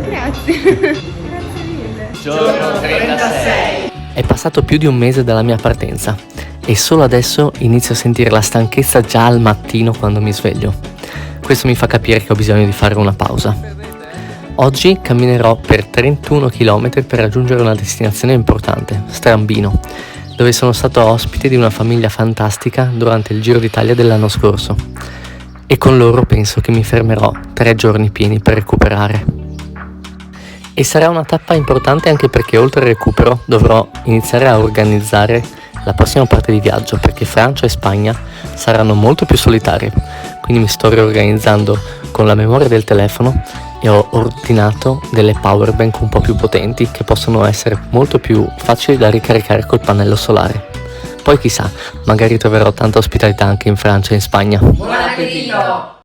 Grazie. Grazie mille. Giorno 36. È passato più di un mese dalla mia partenza e solo adesso inizio a sentire la stanchezza già al mattino quando mi sveglio. Questo mi fa capire che ho bisogno di fare una pausa. Oggi camminerò per 31 km per raggiungere una destinazione importante, Strambino, dove sono stato ospite di una famiglia fantastica durante il Giro d'Italia dell'anno scorso. E con loro penso che mi fermerò 3 giorni pieni per recuperare. E sarà una tappa importante anche perché oltre al recupero dovrò iniziare a organizzare la prossima parte di viaggio, perché Francia e Spagna saranno molto più solitarie, quindi mi sto riorganizzando con la memoria del telefono e ho ordinato delle powerbank un po' più potenti che possono essere molto più facili da ricaricare col pannello solare. Poi chissà, magari troverò tanta ospitalità anche in Francia e in Spagna. Buon appetito!